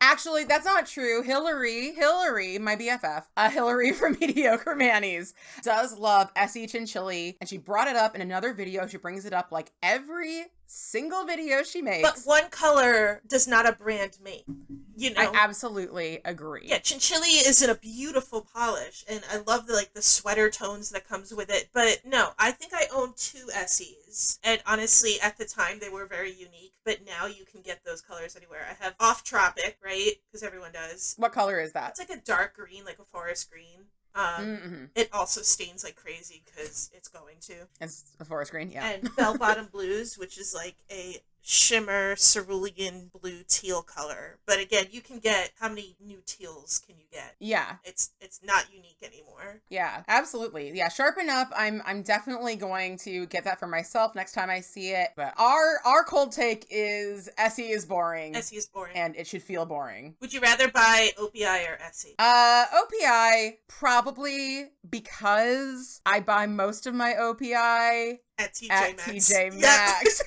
Actually, that's not true. Hillary, my BFF, Hillary from Mediocre Mannies, does love Essie Chinchilli, and she brought it up in another video. She brings it up like every single video she makes. But one color does not a brand make. You know? I absolutely agree. Yeah, Chinchilli is a beautiful polish, and I love the sweater tones that comes with it. But no, I think I own 2 Essies, and honestly, at the time, they were very unique. But now you can get those colors anywhere. I have Off Tropic, right? Because everyone does. What color is that? It's like a dark green, like a forest green. It also stains like crazy because it's going to. It's a forest green, yeah. And Bell Bottom Blues, which is like a shimmer cerulean blue teal color. But again, you can get, how many new teals can you get? Yeah. It's not unique anymore. Yeah, absolutely. Yeah, Sharpen Up, I'm definitely going to get that for myself next time I see it. But our cold take is Essie is boring. Essie is boring. And it should feel boring. Would you rather buy OPI or Essie? OPI, probably, because I buy most of my OPI at TJ Maxx. Maxx.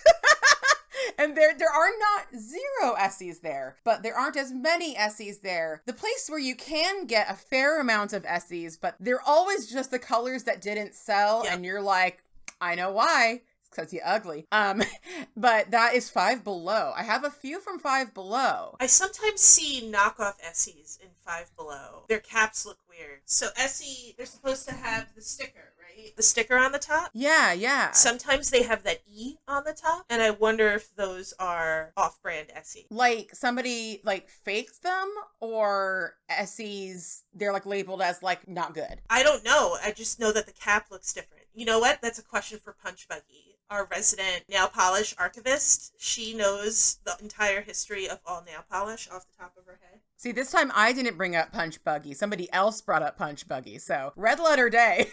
And there are not 0 Essies there, but there aren't as many Essies there. The place where you can get a fair amount of Essies, but they're always just the colors that didn't sell, and you're like, I know why. It's because you ugly. But that is Five Below. I have a few from Five Below. I sometimes see knockoff Essies in Five Below. Their caps look weird. So Essie, they're supposed to have the sticker, right? The sticker on the top? Yeah. Sometimes they have that E on the top, and I wonder if those are off-brand Essie. Like somebody like faked them, or Essie's, they're like labeled as like not good. I don't know. I just know that the cap looks different. You know what? That's a question for Punch Buggy, our resident nail polish archivist. She knows the entire history of all nail polish off the top of her head. See, this time I didn't bring up Punch Buggy. Somebody else brought up Punch Buggy. So red letter day.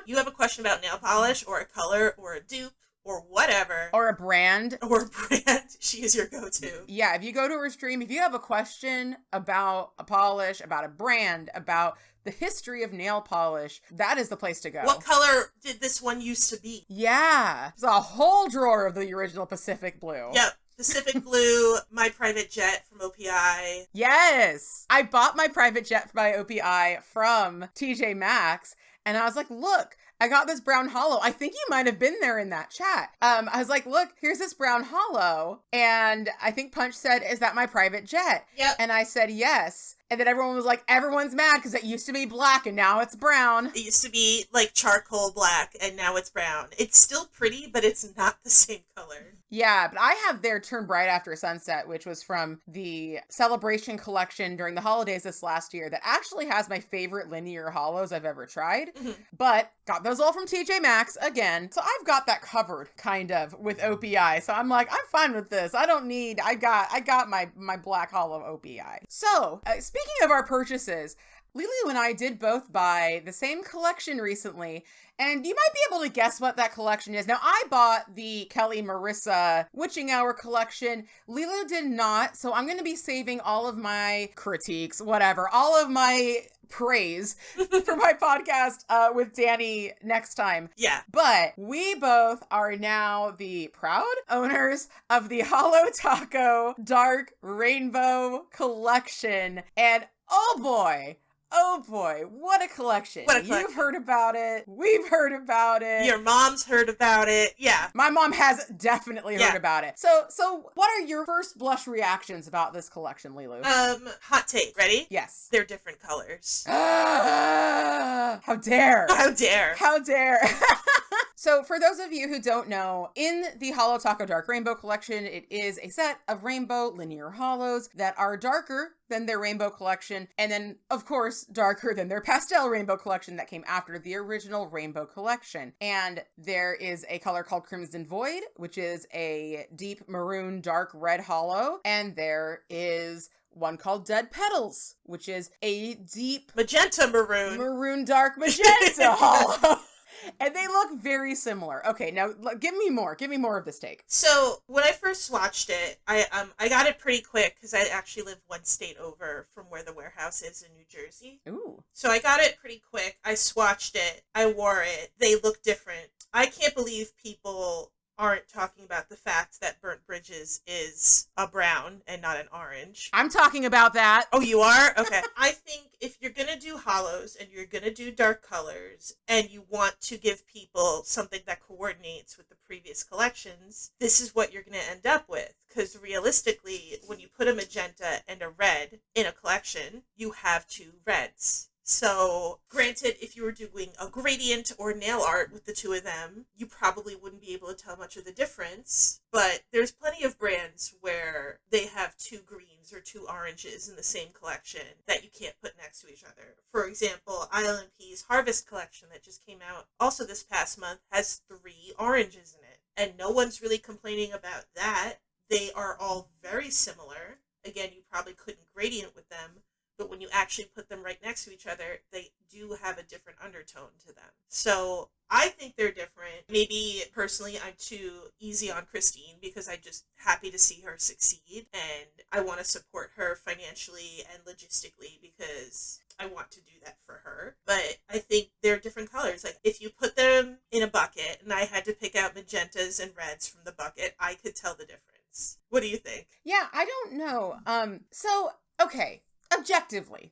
You have a question about nail polish or a color or a dupe or whatever. Or a brand. Or a brand. She is your go-to. Yeah, if you go to her stream, if you have a question about a polish, about a brand, about the history of nail polish, that is the place to go. What color did this one used to be? Yeah. It's a whole drawer of the original Pacific Blue. Yep. Pacific Blue, My Private Jet from OPI. Yes. I bought my private jet by OPI from TJ Maxx, and I was like, look, I got this brown holo. I think you might have been there in that chat. I was like, look, here's this brown holo. And I think Punch said, is that my private jet? Yep. And I said, yes. And then everyone was like, everyone's mad because it used to be black and now it's brown. It used to be like charcoal black and now it's brown. It's still pretty, but it's not the same color. Yeah, but I have their Turn Bright After Sunset, which was from the Celebration collection during the holidays this last year, that actually has my favorite linear holos I've ever tried. Mm-hmm. But got those all from TJ Maxx again. So I've got that covered kind of with OPI. So I'm like, I'm fine with this. I don't need, I got my black holo OPI. So speaking of our purchases, Leeloo and I did both buy the same collection recently, and you might be able to guess what that collection is. Now, I bought the Kelly Marissa Witching Hour collection. Leeloo did not, so I'm going to be saving all of my critiques, whatever, all of my praise for my podcast with Danny next time. Yeah. But we both are now the proud owners of the Holo Taco Dark Rainbow collection, and oh boy, what a collection. You've heard about it. We've heard about it. Your mom's heard about it. Yeah. My mom has definitely heard about it. So what are your first blush reactions about this collection, Leeloo? Hot take. Ready? Yes. They're different colors. How dare. How dare. How dare. So for those of you who don't know, in the Holo Taco Dark Rainbow collection, it is a set of rainbow linear holos that are darker than their rainbow collection, and then, of course, darker than their pastel rainbow collection that came after the original rainbow collection. And there is a color called Crimson Void, which is a deep maroon, dark red holo, and there is one called Dead Petals, which is a deep magenta maroon, dark magenta holo. And they look very similar. Okay, now give me more. Give me more of this take. So when I first swatched it, I got it pretty quick because I actually live one state over from where the warehouse is in New Jersey. Ooh. So I got it pretty quick. I swatched it. I wore it. They look different. I can't believe people aren't talking about the fact that Burnt Bridges is a brown and not an orange. I'm talking about that. Oh, you are? Okay. I think if you're going to do holos and you're going to do dark colors and you want to give people something that coordinates with the previous collections, this is what you're going to end up with. Because realistically, when you put a magenta and a red in a collection, you have two reds. So, granted, if you were doing a gradient or nail art with the two of them, you probably wouldn't be able to tell much of the difference. But there's plenty of brands where they have two greens or two oranges in the same collection that you can't put next to each other. For example, Island P's Harvest collection that just came out also this past month has 3 oranges in it. And no one's really complaining about that. They are all very similar. Again, you probably couldn't gradient with them. But when you actually put them right next to each other, they do have a different undertone to them. So I think they're different. Maybe personally I'm too easy on Christine because I'm just happy to see her succeed. And I want to support her financially and logistically because I want to do that for her. But I think they're different colors. Like if you put them in a bucket and I had to pick out magentas and reds from the bucket, I could tell the difference. What do you think? Yeah, I don't know. So, okay. Objectively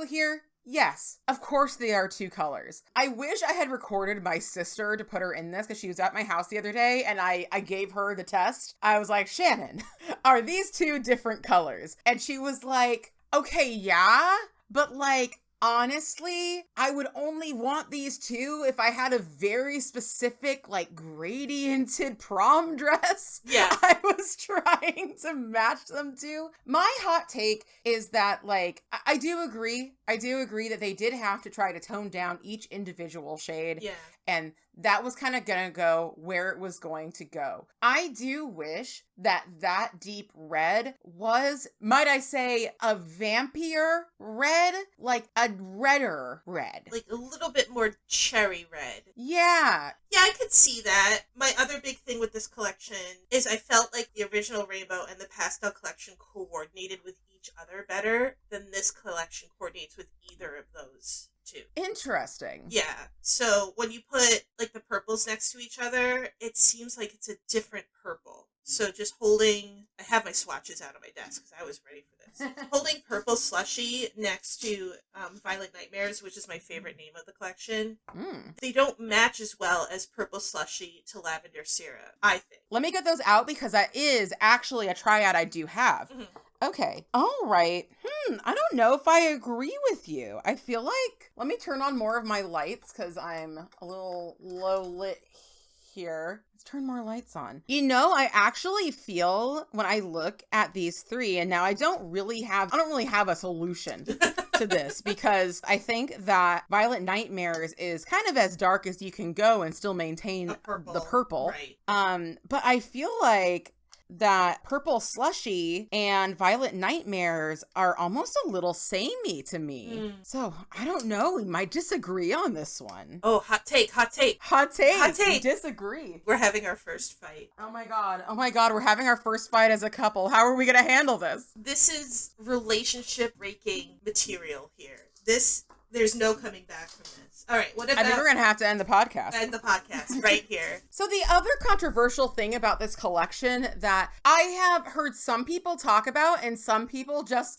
here, Yes, of course they are 2 colors. I wish I had recorded my sister to put her in this because she was at my house the other day and I gave her the test. I was like, Shannon, are these 2 different colors? And she was like, okay, yeah, but like, honestly, I would only want these 2 if I had a very specific, like, gradiented prom dress. Yeah. I was trying to match them to. My hot take is that, like, I do agree. I do agree that they did have to try to tone down each individual shade. Yeah. And that was kind of gonna go where it was going to go. I do wish that that deep red was, might I say, a vampier red, like a redder red. Like a little bit more cherry red. Yeah. Yeah, I could see that. My other big thing with this collection is I felt like the original rainbow and the pastel collection coordinated with each other better than this collection coordinates with either of those 2. Interesting. Yeah. So when you put like the purples next to each other, it seems like it's a different purple. So just holding, I have my swatches out on my desk because I was ready for this. Holding purple slushy next to Violet Nightmares, which is my favorite name of the collection. They don't match as well as purple slushy to lavender syrup, I think. Let me get those out because that is actually a triad I do have. Okay. All right. I don't know if I agree with you. I feel like, let me turn on more of my lights because I'm a little low lit here. Let's turn more lights on. You know, I actually feel when I look at these 3, and now I don't really have a solution to this because I think that Violet Nightmares is kind of as dark as you can go and still maintain the purple. Right. But I feel like that purple slushy and Violet Nightmares are almost a little samey to me. So I don't know. We might disagree on this one. Oh, hot take. Hot take. We disagree. We're having our first fight. Oh my god. We're having our first fight as a couple. How are we going to handle this? This is relationship breaking material here. There's no coming back from this. All right, what about... I think we're going to have to end the podcast. End the podcast right here. So the other controversial thing about this collection that I have heard some people talk about and some people just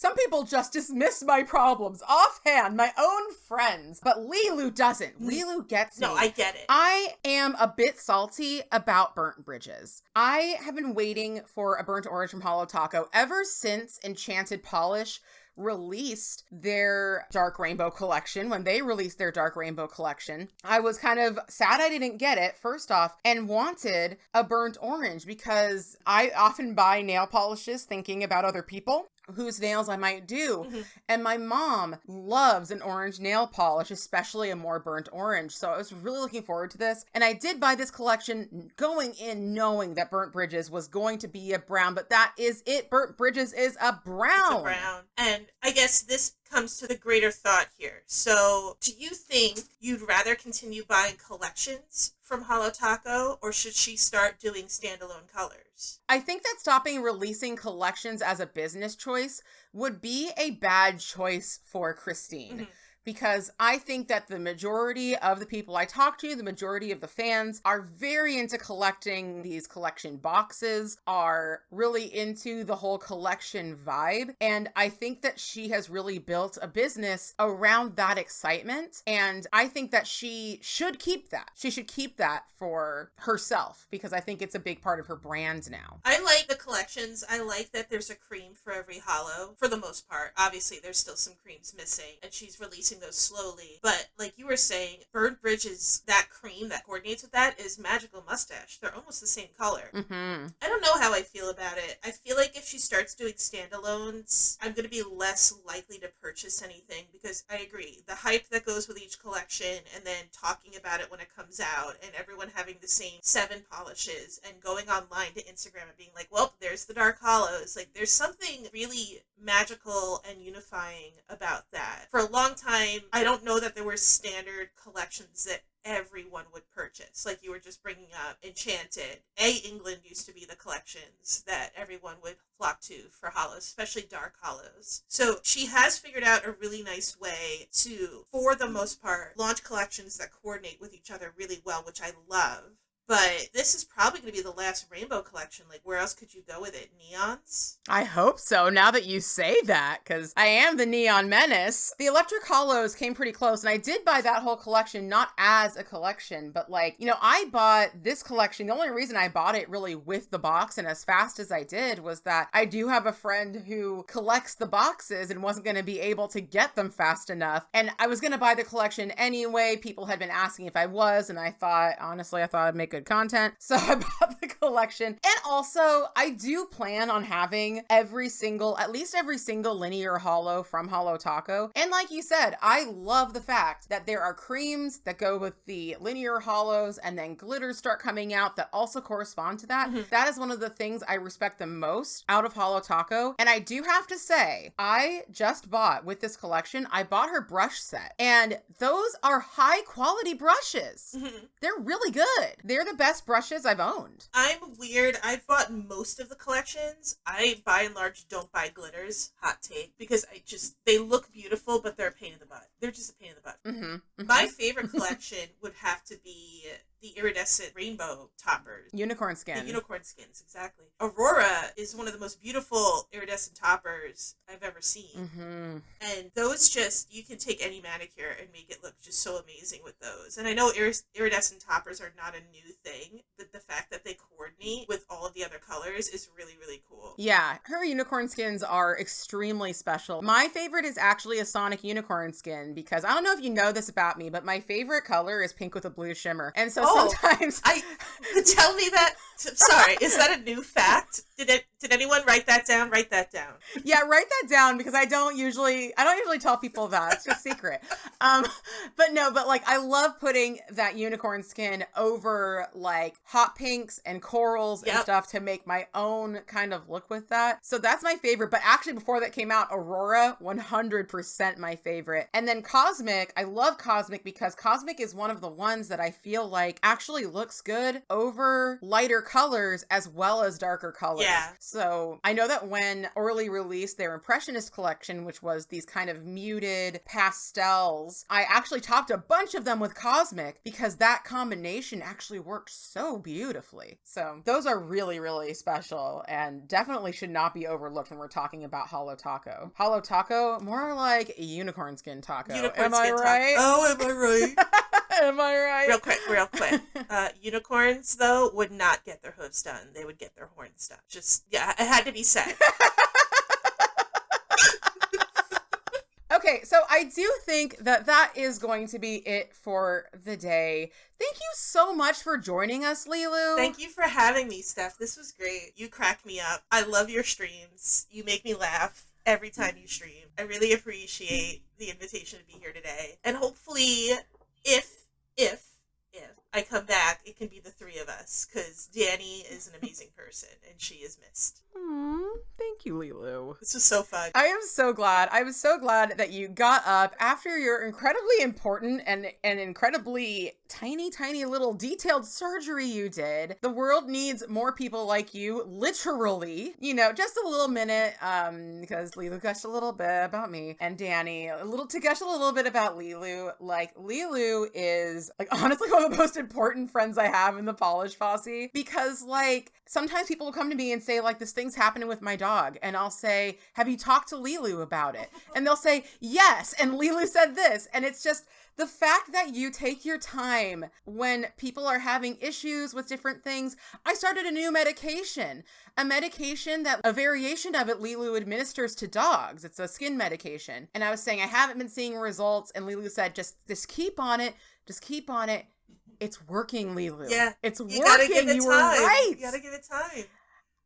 dismiss my problems offhand, my own friends, but Leeloo doesn't. Leeloo gets me. No, I get it. I am a bit salty about burnt bridges. I have been waiting for a burnt orange from Holo Taco ever since Enchanted Polish released their dark rainbow collection. When they released their dark rainbow collection, I was kind of sad I didn't get it, first off, and wanted a burnt orange because I often buy nail polishes thinking about other people whose nails I might do. And my mom loves an orange nail polish, especially a more burnt orange. So I was really looking forward to this. And I did buy this collection going in knowing that Burnt Bridges was going to be a brown, but that is it. Burnt Bridges is a brown. It's a brown. And I guess this comes to the greater thought here. So do you think you'd rather continue buying collections from Holo Taco, or should she start doing standalone colors? I think that stopping releasing collections as a business choice would be a bad choice for Christine. Because I think that the majority of the people I talk to, the majority of the fans, are very into collecting these collection boxes, are really into the whole collection vibe. And I think that she has really built a business around that excitement. And I think that she should keep that. She should keep that for herself because I think it's a big part of her brand now. I like the collections. I like that there's a cream for every holo, for the most part. Obviously, there's still some creams missing, and she's releasing those slowly. But like you were saying, Burnt Bridges, that cream that coordinates with that is Magical Mustache. They're almost the same color. I don't know how I feel about it. I feel like if she starts doing standalones, I'm going to be less likely to purchase anything because I agree. The hype that goes with each collection and then talking about it when it comes out and everyone having the same 7 polishes and going online to Instagram and being like, well, there's the dark hollows. Like, there's something really magical and unifying about that. For a long time, I don't know that there were standard collections that everyone would purchase. Like you were just bringing up Enchanted. England used to be the collections that everyone would flock to for hollows, especially dark hollows. So she has figured out a really nice way to, for the most part, launch collections that coordinate with each other really well, which I love. But this is probably going to be the last rainbow collection. Like, where else could you go with it? Neons? I hope so, now that you say that, because I am the Neon Menace. The Electric Hollows came pretty close, and I did buy that whole collection, not as a collection, but like, you know, I bought this collection. The only reason I bought it really with the box and as fast as I did was that I do have a friend who collects the boxes and wasn't going to be able to get them fast enough. And I was going to buy the collection anyway. People had been asking if I was, and I thought, honestly, I thought I'd make good content. So I bought the collection. And also, I do plan on having at least every single linear holo from Holo Taco. And like you said, I love the fact that there are creams that go with the linear holos and then glitters start coming out that also correspond to that. That is one of the things I respect the most out of Holo Taco. And I do have to say, I just bought with this collection, I bought her brush set. And those are high quality brushes. They're really good. They're the best brushes I've owned. I'm weird. I've bought most of the collections. I, by and large, don't buy glitters. Hot take. Because they look beautiful, but they're a pain in the butt. They're just a pain in the butt. My favorite collection would have to be the iridescent rainbow toppers. Unicorn skin. The unicorn skins, exactly. Aurora is one of the most beautiful iridescent toppers I've ever seen. And those you can take any manicure and make it look just so amazing with those. And I know iridescent toppers are not a new thing, but the fact that they coordinate with all of the other colors is really, really cool. Yeah, her unicorn skins are extremely special. My favorite is actually a Sonic unicorn skin because I don't know if you know this about me, but my favorite color is pink with a blue shimmer. And so sometimes tell me that. Sorry, is that a new fact? Did anyone write that down? Write that down. Yeah, write that down because I don't usually tell people that. It's just secret. But like I love putting that unicorn skin over like hot pinks and corals and stuff to make my own kind of look with that. So that's my favorite. But actually before that came out, Aurora, 100% my favorite. And then Cosmic, I love Cosmic because Cosmic is one of the ones that I feel like actually looks good over lighter colors as well as darker colors. Yeah. So I know that when Orly released their Impressionist collection, which was these kind of muted pastels, I actually topped a bunch of them with Cosmic because that combination actually worked so beautifully. So those are really, really special and definitely should not be overlooked when we're talking about Holo Taco. Holo Taco, more like a unicorn skin taco. Am I right? Oh, am I right? Am I right? Real quick. Unicorns, though, would not get their hooves done. They would get their horns done. It had to be said. Okay, so I do think that is going to be it for the day. Thank you so much for joining us, Leeloo. Thank you for having me, Steph. This was great. You crack me up. I love your streams. You make me laugh every time you stream. I really appreciate the invitation to be here today. And hopefully, if I come back, it can be the three of us, because Danny is an amazing person, and she is missed. Thank you, Leeloo. This was so fun. I am so glad. I was so glad that you got up after your incredibly important and incredibly tiny little detailed surgery you did. The world needs more people like you, literally. You know, just a little minute, because Leeloo gushed a little bit about me and Danny, to gush a little bit about Leeloo. Like, Leeloo is, like, honestly one of the most important friends I have in the Polish Posse, because, like, sometimes people will come to me and say, like, this thing's happening with my dog, and I'll say, have you talked to Leeloo about it? And they'll say, yes, and Leeloo said this, and it's just the fact that you take your time when people are having issues with different things. I started a new medication, that a variation of it Leeloo administers to dogs. It's a skin medication. And I was saying, I haven't been seeing results. And Leeloo said, just keep on it. Just keep on it. It's working, Leeloo. Yeah. It's working. Gotta give it you time. were right. You gotta give it time.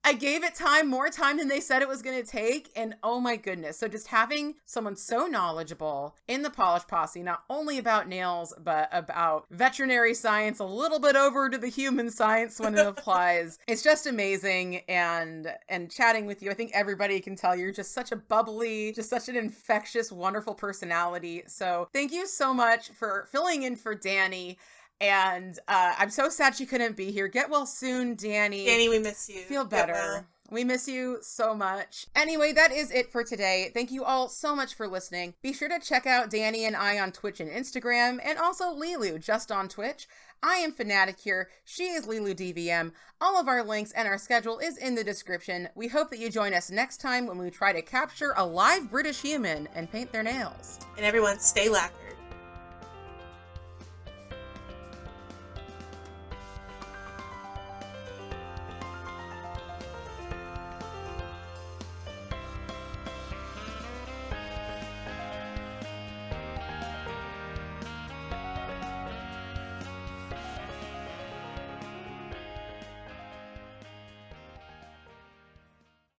I gave it time, more time than they said it was going to take. And oh my goodness. So just having someone so knowledgeable in the Polish Posse, not only about nails, but about veterinary science, a little bit over to the human science when it applies. It's just amazing. And chatting with you, I think everybody can tell you're just such a bubbly, just such an infectious, wonderful personality. So thank you so much for filling in for Danny. And I'm so sad she couldn't be here. Get well soon, Danny. Danny, we miss you. Feel better. Get well. We miss you so much. Anyway, that is it for today. Thank you all so much for listening. Be sure to check out Danny and I on Twitch and Instagram, and also Leeloo just on Twitch. I am Fanaticure. She is LeelooDVM. All of our links and our schedule is in the description. We hope that you join us next time when we try to capture a live British human and paint their nails. And everyone, stay lacquered.